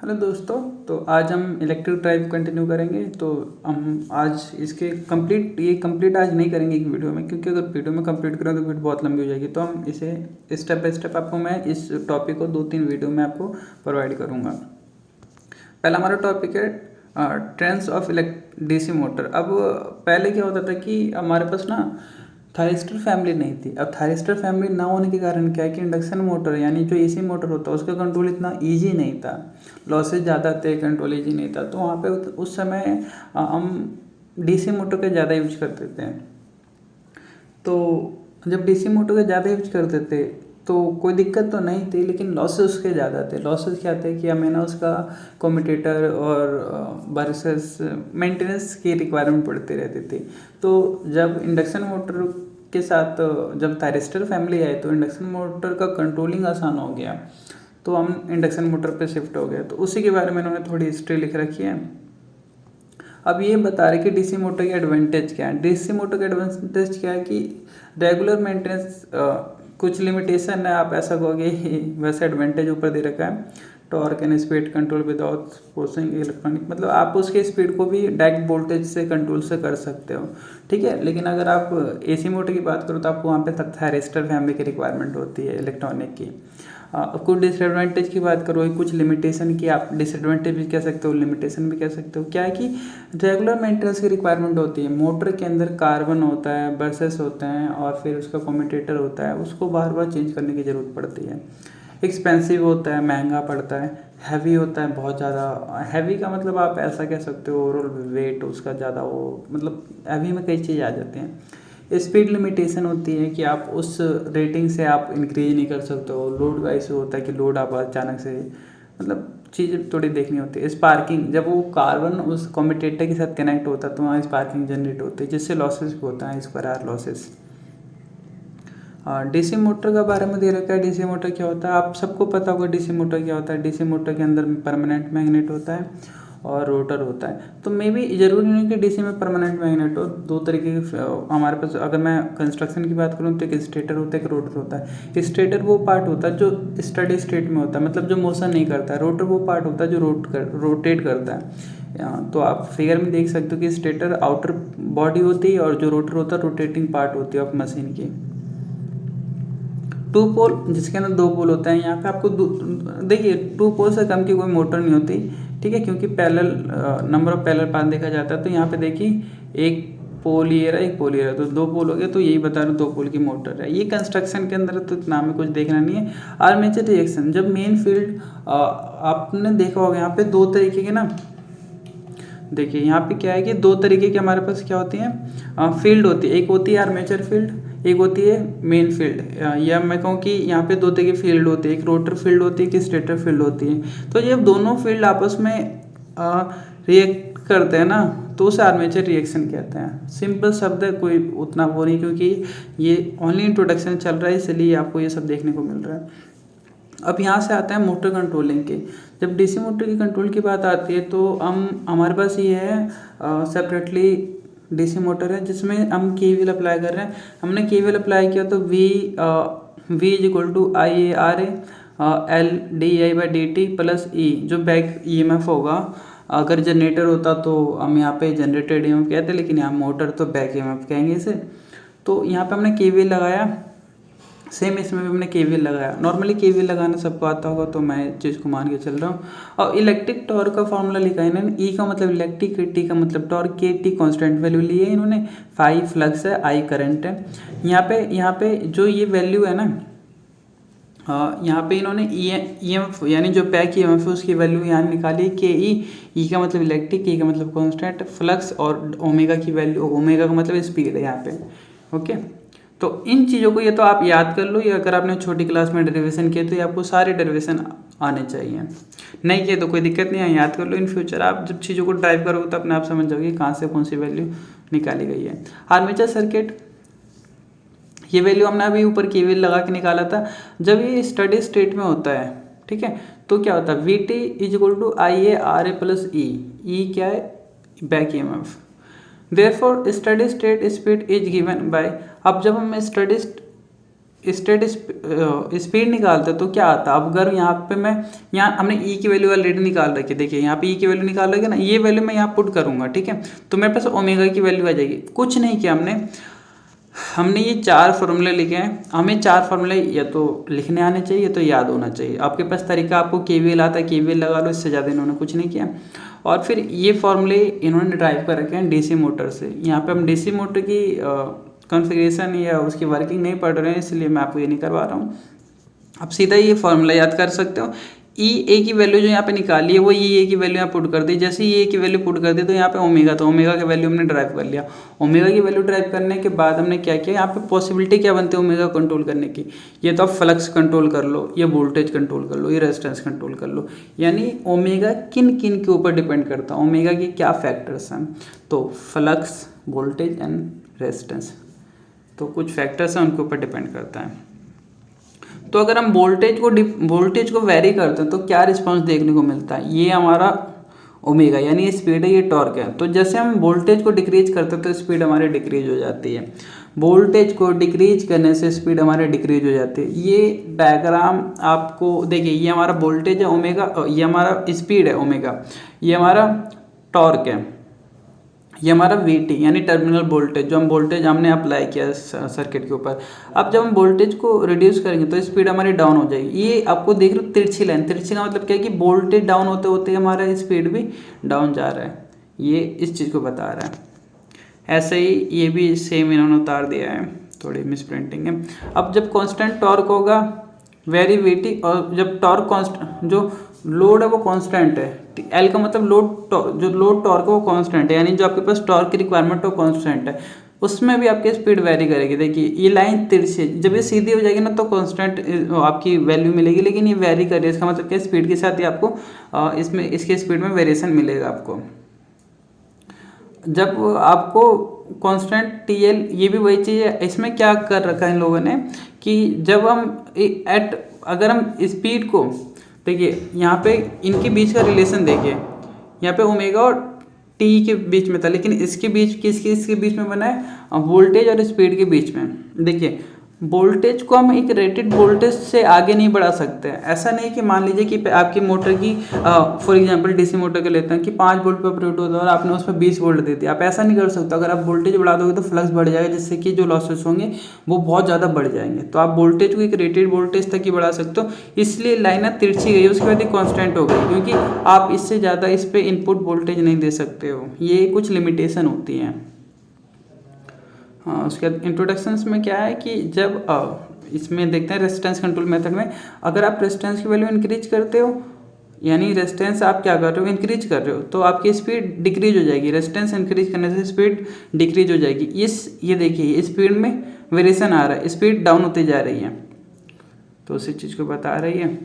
Hello दोस्तों। तो आज हम इलेक्ट्रिक ड्राइव कंटिन्यू करेंगे। तो हम आज इसके कंप्लीट आज नहीं करेंगे एक वीडियो में, क्योंकि अगर वीडियो में कंप्लीट करें तो वीडियो बहुत लंबी हो जाएगी। तो हम इसे स्टेप बाय स्टेप आपको मैं इस टॉपिक को 2-3 वीडियो में आपको प्रोवाइड करूँगा। पहला हमारा टॉपिक है ट्रेंड्स ऑफ डीसी मोटर। अब पहले क्या होता था कि हमारे पास ना थायरिस्टर फैमिली नहीं थी। अब थायरिस्टर फैमिली ना होने के कारण क्या है कि इंडक्शन मोटर यानी जो एसी मोटर होता है उसका कंट्रोल इतना इजी नहीं था, लॉसेज ज़्यादा थे, कंट्रोल इजी नहीं था। तो वहाँ पे उस समय हम डीसी मोटर का ज़्यादा यूज करते थे। तो जब डीसी मोटर का ज़्यादा यूज करते थे तो कोई दिक्कत तो नहीं थी, लेकिन लॉसेस उसके ज़्यादा थे। लॉसेस क्या थे कि हमें ना उसका कम्यूटेटर और वर्सेस मेंटेनेंस की रिक्वायरमेंट पड़ती रहती थी। तो जब इंडक्शन मोटर के साथ जब थायरिस्टर फैमिली आई तो इंडक्शन मोटर का कंट्रोलिंग आसान हो गया, तो हम इंडक्शन मोटर पे शिफ्ट हो गए। तो उसी के बारे में उन्होंने थोड़ी हिस्ट्री लिख रखी है। अब ये बता रहे कि डीसी मोटर की एडवांटेज क्या है। डीसी मोटर का एडवांटेज क्या है कि रेगुलर मेंटेनेंस कुछ लिमिटेशन है, आप ऐसा कहोगे। वैसे एडवांटेज ऊपर दे रखा है, torque and speed control without forcing electronic, मतलब आप उसके स्पीड को भी डायरेक्ट वोल्टेज से कंट्रोल से कर सकते हो, ठीक है। लेकिन अगर आप एसी मोटर की बात करो तो आपको वहाँ पे थायरिस्टर फैमिली की रिक्वायरमेंट होती है इलेक्ट्रॉनिक की। कुछ डिसएडवांटेज की बात करो, कुछ लिमिटेशन की, आप डिसएडवांटेज भी कह सकते हो, लिमिटेशन भी कह सकते हो। क्या है कि रेगुलर मेंटेनेंस की रिक्वायरमेंट होती है। मोटर के अंदर कार्बन होता है, बर्सेस होते हैं और फिर उसका कम्यूटेटर होता है, उसको बार बार चेंज करने की ज़रूरत पड़ती है। एक्सपेंसिव होता है, महंगा पड़ता है, हैवी होता है, बहुत ज़्यादा हैवी का मतलब आप ऐसा कह सकते हो ओवरऑल वेट उसका ज़्यादा हो, मतलब हैवी में कई चीज़ आ जाते हैं। स्पीड लिमिटेशन होती है कि आप उस रेटिंग से आप इंक्रीज नहीं कर सकते हो। लोड वाइज होता है कि लोड आप अचानक से, मतलब चीज़ थोड़ी देखनी होती है। स्पार्किंग, जब वो कार्बन उस कम्यूटेटर के साथ कनेक्ट होता है तो वहाँ स्पार्किंग जनरेट होती है, जिससे लॉसेस भी होता है, square R losses. DC motor का बारे में दे रखा है। डीसी मोटर क्या होता है, आप सबको पता होगा डीसी मोटर क्या होता है। डीसी मोटर के अंदर परमानेंट मैग्नेट होता है और रोटर होता है। तो मे भी ज़रूरी नहीं कि डीसी में परमानेंट मैग्नेट हो। दो तरीके के हमारे पास, अगर मैं कंस्ट्रक्शन की बात करूँ तो एक स्टेटर होता है, एक रोटर होता है। स्टेटर वो पार्ट होता है जो स्टडी स्टेट में होता है, मतलब जो मोशन नहीं करता है। रोटर वो पार्ट होता है जो रोटेट करता है। तो आप फिगर में देख सकते हो कि स्टेटर आउटर बॉडी होती है और जो रोटर होता है रोटेटिंग पार्ट होती है ऑफ मशीन की। टू पोल, जिसके अंदर दो पोल होते हैं। यहाँ पे आपको देखिए 2 पोल से कम की कोई मोटर नहीं होती, ठीक है, क्योंकि parallel number of parallel path देखा जाता है। तो यहाँ पे देखिए एक पोल ये रहा, एक पोल ये रहा, तो 2 पोल हो गए। तो यही बता रहा हूँ 2 पोल की मोटर है। ये कंस्ट्रक्शन के अंदर तो इतना हमें कुछ देखना नहीं है। आर्मेचर रिएक्शन, जब मेन फील्ड आपने देखा होगा यहाँ पे 2 तरीके के ना, देखिए यहाँ पे क्या है कि 2 तरीके की हमारे पास क्या होती हैं, फील्ड होती है। एक होती है आर्मेचर फील्ड, एक होती है मेन फील्ड। या मैं कहूँ कि यहाँ पे 2 तरह की फील्ड होती है, एक रोटर फील्ड होती है, एक स्टेटर फील्ड होती है। तो जब दोनों फील्ड आपस में रिएक्ट करते हैं ना तो उसे आर्मेचर रिएक्शन कहते हैं। सिंपल शब्द है, कोई उतना वो नहीं, क्योंकि ये ओनली इंट्रोडक्शन चल रहा है, इसलिए आपको ये सब देखने को मिल रहा है। अब यहाँ से आता है मोटर कंट्रोलिंग के। जब डीसी मोटर की कंट्रोल की बात आती है तो हमारे पास ये है सेपरेटली डीसी मोटर है जिसमें हम केवीएल अप्लाई कर रहे हैं। हमने केवीएल अप्लाई किया तो V is equal to IARA L DI/dt plus E, जो बैक EMF होगा। अगर जनरेटर होता तो हम यहाँ पे जनरेटेड EMF कहते, लेकिन यहाँ मोटर तो बैक EMF कहेंगे इसे। तो यहाँ पे हमने केवीएल लगाया, सेम इसमें भी हमने केवीएल लगाया। नॉर्मली केवीएल लगाना सबको आता होगा, तो मैं चीज़ को मान के चल रहा हूँ। और इलेक्ट्रिक टॉर्क का फॉर्मूला लिखा है इन्होंने। ई का मतलब इलेक्ट्रिक, टी का मतलब टॉर्क, के टी कॉन्स्टेंट वैल्यू ली है इन्होंने। फाई फ्लक्स है, आई करंट है। यहाँ पे जो ये वैल्यू है ना, यहाँ पे इन्होंने EMF यानी जो बैक EMF है उसकी वैल्यू यहाँ निकाली, के ई का मतलब इलेक्ट्रिक, के का मतलब कॉन्स्टेंट, फ्लक्स और ओमेगा की वैल्यू, ओमेगा का मतलब स्पीड है यहाँ पे। ओके, तो इन चीज़ों को ये तो आप याद कर लो। ये अगर आपने छोटी क्लास में डेरिवेशन किए तो ये आपको सारे डेरिवेशन आने चाहिए। नहीं किए तो कोई दिक्कत नहीं है, याद कर लो। इन फ्यूचर आप जब चीज़ों को ड्राइव करोगे तो अपने आप समझ जाओगे कहाँ से कौन सी वैल्यू निकाली गई है। आर्मेचर सर्किट, ये वैल्यू हमने अभी ऊपर केवीएल लगा के निकाला था। जब ये स्टडी स्टेट में होता है, ठीक है, तो क्या होता है, VT is equal to IARA plus E क्या है, back EMF। Therefore steady state speed is given by, अब जब हम स्टेट स्पीड निकालते हैं तो क्या आता है। अब अगर यहाँ पे मैं यहाँ हमने ई की वैल्यू ऑलरेडी निकाल रखी है, देखिए यहाँ पे ई की वैल्यू निकाल रखी है ना, ये वैल्यू मैं यहाँ पुट करूँगा, ठीक है, तो मेरे पास ओमेगा की वैल्यू आ जाएगी। कुछ नहीं किया हमने ये 4 फॉर्मूले लिखे हैं। हमें 4 फॉर्मूले या तो लिखने आने चाहिए, तो याद होना चाहिए। आपके पास तरीका, आपको केवीएल आता है, केवीएल लगा लो, इससे ज़्यादा इन्होंने कुछ नहीं किया। और फिर ये फॉर्मूले इन्होंने ड्राइव कर रखे हैं डीसी मोटर से। यहाँ पे हम डीसी मोटर की कॉन्फ़िगरेशन या उसकी वर्किंग नहीं पढ़ रहे हैं, इसलिए मैं आपको ये नहीं करवा रहा हूँ। आप सीधा ये फॉर्मूला याद कर सकते हो। ई ए की वैल्यू जो यहाँ पे निकाली है वो ई ए की वैल्यू यहाँ पुट कर दी। जैसे ई ए की वैल्यू पुट कर दी तो यहाँ पे ओमेगा, तो ओमेगा की वैल्यू हमने ड्राइव कर लिया। ओमेगा की वैल्यू ड्राइव करने के बाद हमने क्या किया, यहाँ पे पॉसिबिलिटी क्या बनती है ओमेगा कंट्रोल करने की। ये तो आप फ्लक्स कंट्रोल कर लो, ये वोल्टेज कंट्रोल कर लो, ये रेजिस्टेंस कंट्रोल कर लो। यानी ओमेगा किन किन के ऊपर डिपेंड करता है, ओमेगा की क्या फैक्टर्स हैं, तो फ्लक्स, वोल्टेज एंड रेजिस्टेंस, तो कुछ फैक्टर्स हैं उनके ऊपर डिपेंड करता है। तो अगर हम वोल्टेज को वेरी करते हैं तो क्या रिस्पांस देखने को मिलता है, ये हमारा ओमेगा यानी ये स्पीड है, ये टॉर्क है। तो जैसे हम वोल्टेज को डिक्रीज करते हैं तो स्पीड हमारी डिक्रीज हो जाती है। वोल्टेज को डिक्रीज करने से स्पीड हमारी डिक्रीज हो जाती है। ये डायग्राम आपको देखिए, ये हमारा वोल्टेज है ओमेगा, ये हमारा स्पीड है ओमेगा, ये हमारा टॉर्क है, ये हमारा वीटी यानी टर्मिनल वोल्टेज, जो हम वोल्टेज हमने अप्लाई किया सर्किट के ऊपर। अब जब हम वोल्टेज को रिड्यूस करेंगे तो स्पीड हमारी डाउन हो जाएगी। ये आपको देख लो तिरछी लाइन, तिरछी का मतलब क्या है कि वोल्टेज डाउन होते होते हमारा स्पीड भी डाउन जा रहा है, ये इस चीज़ को बता रहा है। ऐसे ही ये भी सेम इन्होंने उतार दिया है, थोड़ी मिस प्रिंटिंग है। अब जब कांस्टेंट टॉर्क होगा वेरी वीटी, और जब टॉर्क कांस्टेंट, जो लोड है वो कांस्टेंट है, एल का मतलब जो लोड टॉर्क है वो कांस्टेंट है, यानी जो आपके पास टॉर्क की रिक्वायरमेंट है वो कांस्टेंट है, उसमें भी आपकी स्पीड वेरी करेगी। देखिए ये लाइन तिरछी, जब ये सीधी हो जाएगी ना तो कांस्टेंट आपकी वैल्यू मिलेगी, लेकिन ये वेरी कर रही है, इसका मतलब क्या, स्पीड के साथ ही आपको इसमें इसके स्पीड में वेरिएशन मिलेगा आपको। जब आपको कांस्टेंट टी एल, ये भी वही चीज़ है। इसमें क्या कर रखा है इन लोगों ने कि जब हम अगर हम स्पीड को देखिए, यहाँ पे इनके बीच का रिलेशन देखिए, यहाँ पे ओमेगा और टी के बीच में था, लेकिन इसके बीच इसके बीच में बना है वोल्टेज और स्पीड के बीच में। देखिए वोल्टेज को हम एक रेटेड वोल्टेज से आगे नहीं बढ़ा सकते। ऐसा नहीं कि मान लीजिए कि आपकी मोटर की फॉर एग्जांपल डीसी मोटर के लेते हैं कि 5 वोल्ट पर ऑपरेट होता है और आपने उसमें 20 वोल्ट दे दिया, आप ऐसा नहीं कर सकते। अगर आप वोल्टेज बढ़ा दोगे तो फ्लक्स बढ़ जाएगा, जिससे कि जो लॉसेस होंगे वो बहुत ज़्यादा बढ़ जाएंगे। तो आप वोल्टेज को एक रेटेड वोल्टेज तक ही बढ़ा सकते हो, इसलिए लाइन तिरछी गई, उसके बाद ये कॉन्स्टेंट हो गई, क्योंकि आप इससे ज़्यादा इस पर इनपुट वोल्टेज नहीं दे सकते हो, ये कुछ लिमिटेशन होती हैं। हाँ, उसके बाद इंट्रोडक्शंस में क्या है कि जब इसमें देखते हैं रेजिस्टेंस कंट्रोल मेथड में, अगर आप रेजिस्टेंस की वैल्यू इंक्रीज करते हो, यानी रेजिस्टेंस आप क्या कर रहे हो, इंक्रीज कर रहे हो, तो आपकी स्पीड डिक्रीज हो जाएगी। रेजिस्टेंस इंक्रीज करने से स्पीड डिक्रीज हो जाएगी। ये देखिए स्पीड में वेरिएशन आ रहा है, स्पीड डाउन होती जा रही है, तो उसी चीज़ को बता रही है।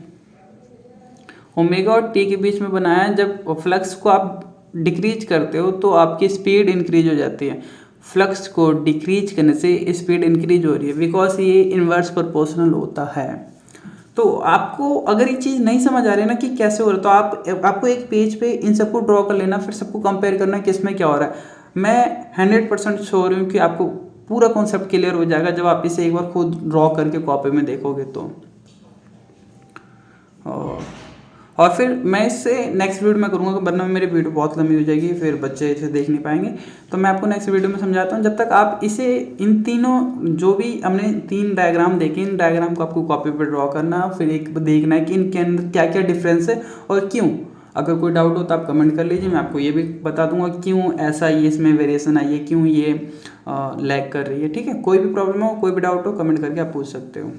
ओमेगा और टी के बीच में बनाया है, जब फ्लक्स को आप डिक्रीज करते हो तो आपकी स्पीड इंक्रीज हो जाती है। फ्लक्स को डिक्रीज करने से स्पीड इंक्रीज हो रही है, बिकॉज ये इन्वर्स प्रोपोर्शनल होता है। तो आपको अगर ये चीज़ नहीं समझ आ रही है ना कि कैसे हो रहा है, तो आपको एक पेज पे इन सबको ड्रॉ कर लेना, फिर सबको कंपेयर करना कि इसमें क्या हो रहा है। मैं 100% श्योर हूँ कि आपको पूरा कॉन्सेप्ट क्लियर हो जाएगा जब आप इसे एक बार खुद ड्रॉ करके कॉपी में देखोगे तो। और फिर मैं इससे नेक्स्ट वीडियो में करूँगा, वरना मेरी वीडियो बहुत लंबी हो जाएगी, फिर बच्चे इसे देख नहीं पाएंगे। तो मैं आपको नेक्स्ट वीडियो में समझाता हूँ। जब तक आप इसे इन तीनों जो भी हमने 3 डायग्राम देखे, इन डायग्राम को आपको कॉपी पर ड्रॉ करना, फिर एक देखना है कि इनके अंदर क्या क्या डिफरेंस है और क्यों। अगर कोई डाउट हो तो आप कमेंट कर लीजिए, मैं आपको ये भी बता दूंगा क्यों ऐसा ये इसमें वेरिएशन आई है, क्यों ये लैग कर रही है। ठीक है, कोई भी प्रॉब्लम हो, कोई भी डाउट हो, कमेंट करके आप पूछ सकते हो।